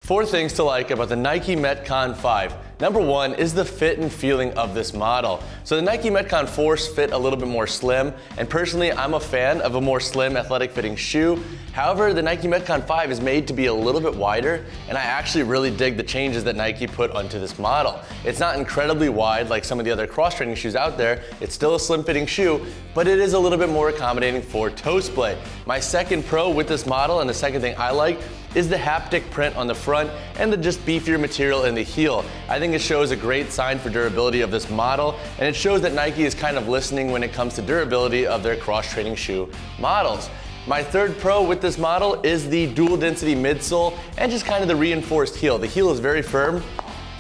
4 things to like about the Nike Metcon 5. Number 1 is the fit and feeling of this model. So the Nike Metcon 4s fit a little bit more slim, and personally I'm a fan of a more slim athletic fitting shoe. However, the Nike Metcon 5 is made to be a little bit wider, and I actually really dig the changes that Nike put onto this model. It's not incredibly wide like some of the other cross-training shoes out there. It's still a slim fitting shoe, but it is a little bit more accommodating for toe splay. My second pro with this model, and the second thing I like, is the haptic print on the front and the just beefier material in the heel. I think it shows a great sign for durability of this model, and it shows that Nike is kind of listening when it comes to durability of their cross-training shoe models. My third pro with this model is the dual density midsole and just kind of the reinforced heel. The heel is very firm,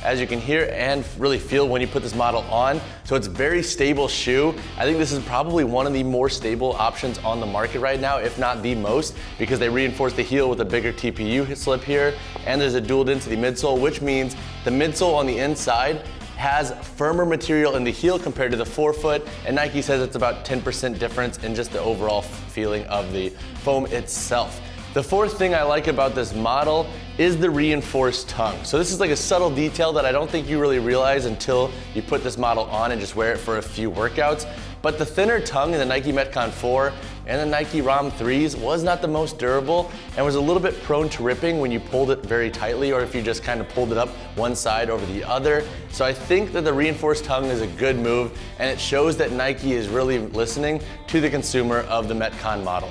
as you can hear and really feel when you put this model on. So it's a very stable shoe. I think this is probably one of the more stable options on the market right now, if not the most, because they reinforce the heel with a bigger TPU slip here, and there's a dual density midsole, which means the midsole on the inside has firmer material in the heel compared to the forefoot, and Nike says it's about 10% difference in just the overall feeling of the foam itself. The fourth thing I like about this model is the reinforced tongue. So this is like a subtle detail that I don't think you really realize until you put this model on and just wear it for a few workouts. But the thinner tongue in the Nike Metcon 4 and the Nike ROM 3s was not the most durable and was a little bit prone to ripping when you pulled it very tightly or if you just kind of pulled it up one side over the other. So I think that the reinforced tongue is a good move, and it shows that Nike is really listening to the consumer of the Metcon model.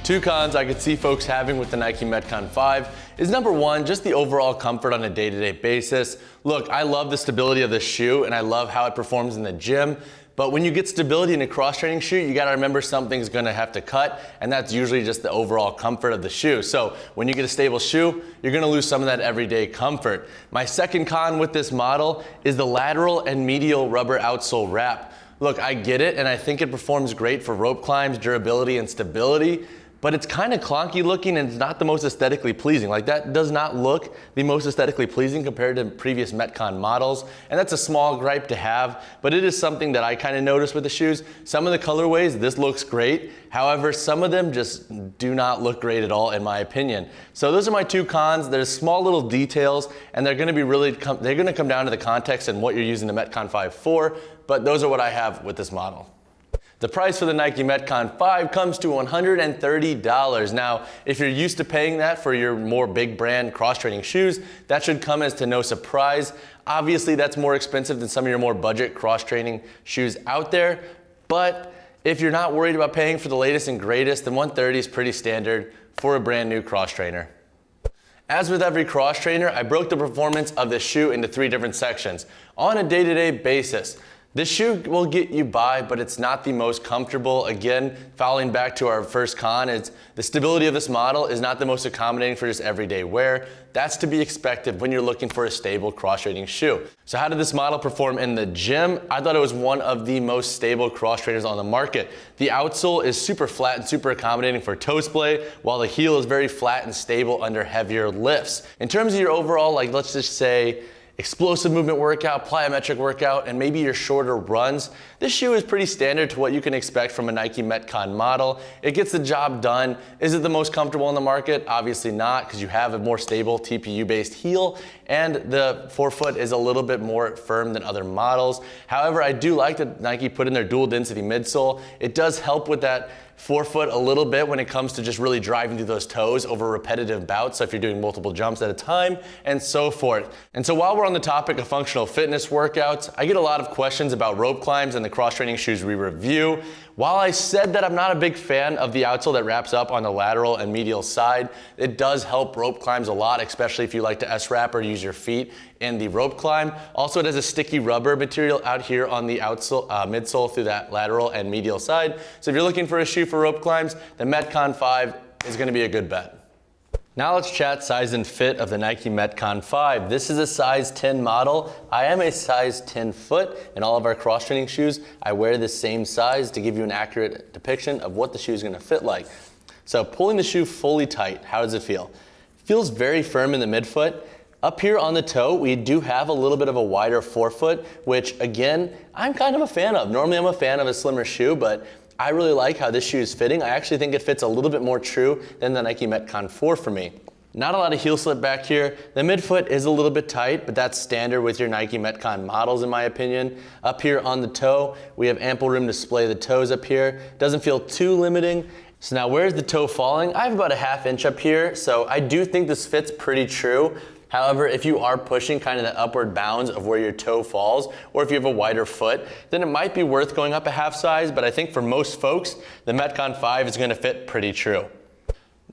2 cons I could see folks having with the Nike Metcon 5 is number 1, just the overall comfort on a day-to-day basis. Look, I love the stability of this shoe and I love how it performs in the gym, but when you get stability in a cross-training shoe, you gotta remember something's gonna have to cut, and that's usually just the overall comfort of the shoe. So when you get a stable shoe, you're gonna lose some of that everyday comfort. My second con with this model is the lateral and medial rubber outsole wrap. Look, I get it, and I think it performs great for rope climbs, durability, and stability, but it's kind of clunky looking and it's not the most aesthetically pleasing. Like, that does not look the most aesthetically pleasing compared to previous Metcon models, and that's a small gripe to have, but it is something that I kind of noticed with the shoes. Some of the colorways, this looks great. However, some of them just do not look great at all in my opinion. So those are my 2 cons. There's small little details, and they're gonna be they're gonna come down to the context and what you're using the Metcon 5 for, but those are what I have with this model. The price for the Nike Metcon 5 comes to $130. Now, if you're used to paying that for your more big brand cross-training shoes, that should come as to no surprise. Obviously, that's more expensive than some of your more budget cross-training shoes out there, but if you're not worried about paying for the latest and greatest, then $130 is pretty standard for a brand new cross-trainer. As with every cross-trainer, I broke the performance of this shoe into 3 different sections. On a day-to-day basis, this shoe will get you by, but it's not the most comfortable. Again, following back to our first con, is the stability of this model is not the most accommodating for just everyday wear. That's to be expected when you're looking for a stable cross-training shoe. So how did this model perform in the gym? I thought it was one of the most stable cross-trainers on the market. The outsole is super flat and super accommodating for toe splay, while the heel is very flat and stable under heavier lifts. In terms of your overall, like, let's just say, explosive movement workout, plyometric workout, and maybe your shorter runs, this shoe is pretty standard to what you can expect from a Nike Metcon model. It gets the job done. Is it the most comfortable in the market? Obviously not, because you have a more stable TPU-based heel, and the forefoot is a little bit more firm than other models. However, I do like that Nike put in their dual density midsole. It does help with that forefoot a little bit when it comes to just really driving through those toes over repetitive bouts, so if you're doing multiple jumps at a time and so forth. And so while we're on the topic of functional fitness workouts, I get a lot of questions about rope climbs and the cross-training shoes we review. While I said that I'm not a big fan of the outsole that wraps up on the lateral and medial side, it does help rope climbs a lot, especially if you like to S-wrap or use your feet in the rope climb. Also, it has a sticky rubber material out here on the outsole, midsole through that lateral and medial side. So if you're looking for a shoe for rope climbs, the Metcon 5 is gonna be a good bet. Now let's chat size and fit of the Nike Metcon 5. This is a size 10 model. I am a size 10 foot. In all of our cross-training shoes, I wear the same size to give you an accurate depiction of what the shoe is gonna fit like. So pulling the shoe fully tight, how does it feel? Feels very firm in the midfoot. Up here on the toe, we do have a little bit of a wider forefoot, which again, I'm kind of a fan of. Normally I'm a fan of a slimmer shoe, but I really like how this shoe is fitting. I actually think it fits a little bit more true than the Nike Metcon 4 for me. Not a lot of heel slip back here. The midfoot is a little bit tight, but that's standard with your Nike Metcon models in my opinion. Up here on the toe, we have ample room to splay the toes up here. Doesn't feel too limiting. So now where's the toe falling? I have about a ½ inch up here, so I do think this fits pretty true. However, if you are pushing kind of the upward bounds of where your toe falls, or if you have a wider foot, then it might be worth going up a half size, but I think for most folks, the Metcon 5 is gonna fit pretty true.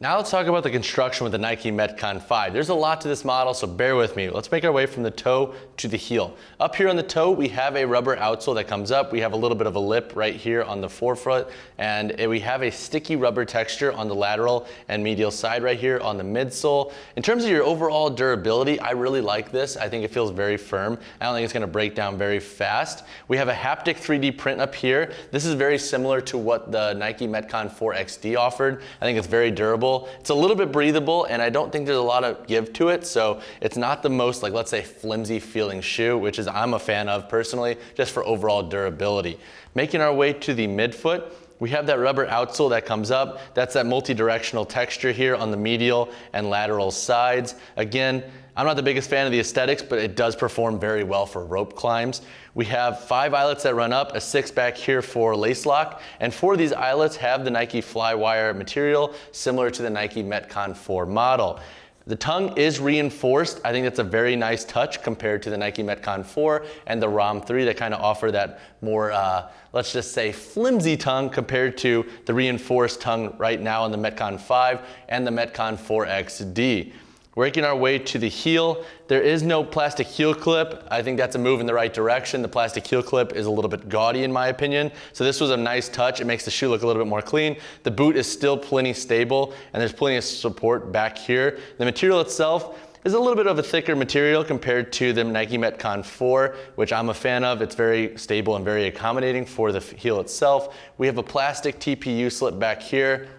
Now let's talk about the construction with the Nike Metcon 5. There's a lot to this model, so bear with me. Let's make our way from the toe to the heel. Up here on the toe, we have a rubber outsole that comes up. We have a little bit of a lip right here on the forefoot, and we have a sticky rubber texture on the lateral and medial side right here on the midsole. In terms of your overall durability, I really like this. I think it feels very firm. I don't think it's gonna break down very fast. We have a haptic 3D print up here. This is very similar to what the Nike Metcon 4 XD offered. I think it's very durable. It's a little bit breathable, and I don't think there's a lot of give to it, so it's not the most, like, let's say, flimsy feeling shoe, which is I'm a fan of personally, just for overall durability. Making our way to the midfoot, we have that rubber outsole that comes up. That's that multi-directional texture here on the medial and lateral sides. Again, I'm not the biggest fan of the aesthetics, but it does perform very well for rope climbs. We have 5 eyelets that run up, a 6 back here for lace lock, and 4 of these eyelets have the Nike Flywire material, similar to the Nike Metcon 4 model. The tongue is reinforced. I think that's a very nice touch compared to the Nike Metcon 4 and the ROM 3 that kind of offer that more, let's just say, flimsy tongue compared to the reinforced tongue right now on the Metcon 5 and the Metcon 4 XD. Working our way to the heel, there is no plastic heel clip. I think that's a move in the right direction. The plastic heel clip is a little bit gaudy in my opinion. So this was a nice touch. It makes the shoe look a little bit more clean. The boot is still plenty stable, and there's plenty of support back here. The material itself is a little bit of a thicker material compared to the Nike Metcon 4, which I'm a fan of. It's very stable and very accommodating for the heel itself. We have a plastic TPU slip back here.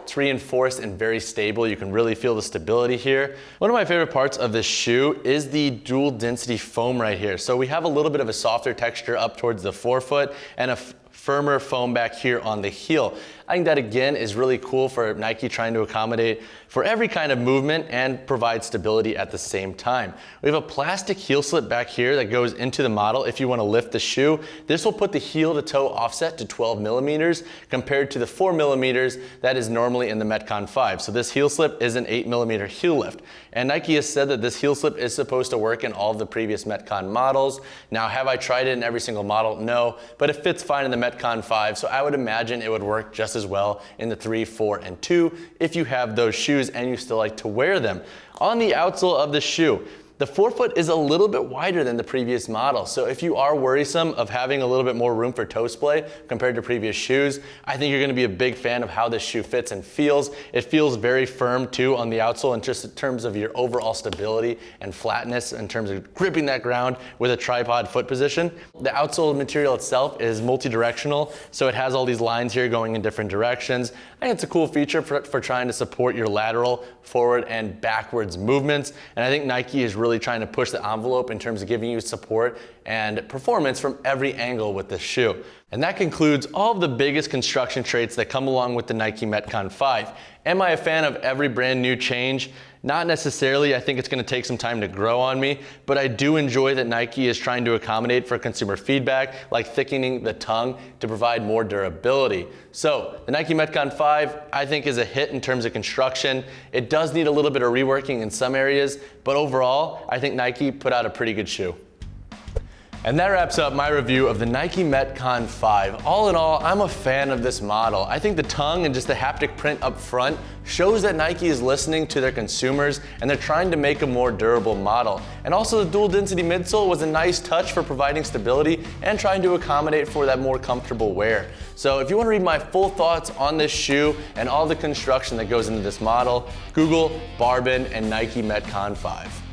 It's reinforced and very stable. You can really feel the stability here. One of my favorite parts of this shoe is the dual density foam right here. So we have a little bit of a softer texture up towards the forefoot and a firmer foam back here on the heel. I think that again is really cool for Nike trying to accommodate for every kind of movement and provide stability at the same time. We have a plastic heel slip back here that goes into the model if you want to lift the shoe. This will put the heel to toe offset to 12 millimeters compared to the 4 millimeters that is normally in the Metcon 5. So this heel slip is an 8 millimeter heel lift. And Nike has said that this heel slip is supposed to work in all of the previous Metcon models. Now, have I tried it in every single model? No, but it fits fine in the Metcon 5, so I would imagine it would work just as well in the 3, 4, and 2 if you have those shoes and you still like to wear them. On the outsole of the shoe, the forefoot is a little bit wider than the previous model. So if you are worrisome of having a little bit more room for toe splay compared to previous shoes, I think you're gonna be a big fan of how this shoe fits and feels. It feels very firm too on the outsole in just in terms of your overall stability and flatness in terms of gripping that ground with a tripod foot position. The outsole material itself is multi-directional, so it has all these lines here going in different directions. I think it's a cool feature for trying to support your lateral, forward, and backwards movements. And I think Nike is really trying to push the envelope in terms of giving you support and performance from every angle with this shoe. And that concludes all of the biggest construction traits that come along with the Nike Metcon 5. Am I a fan of every brand new change? Not necessarily. I think it's going to take some time to grow on me, but I do enjoy that Nike is trying to accommodate for consumer feedback, like thickening the tongue to provide more durability. So the Nike Metcon 5, I think, is a hit in terms of construction. It does need a little bit of reworking in some areas, but overall, I think Nike put out a pretty good shoe. And that wraps up my review of the Nike Metcon 5. All in all, I'm a fan of this model. I think the tongue and just the haptic print up front shows that Nike is listening to their consumers and they're trying to make a more durable model. And also the dual density midsole was a nice touch for providing stability and trying to accommodate for that more comfortable wear. So if you want to read my full thoughts on this shoe and all the construction that goes into this model, Google BarBend and Nike Metcon 5.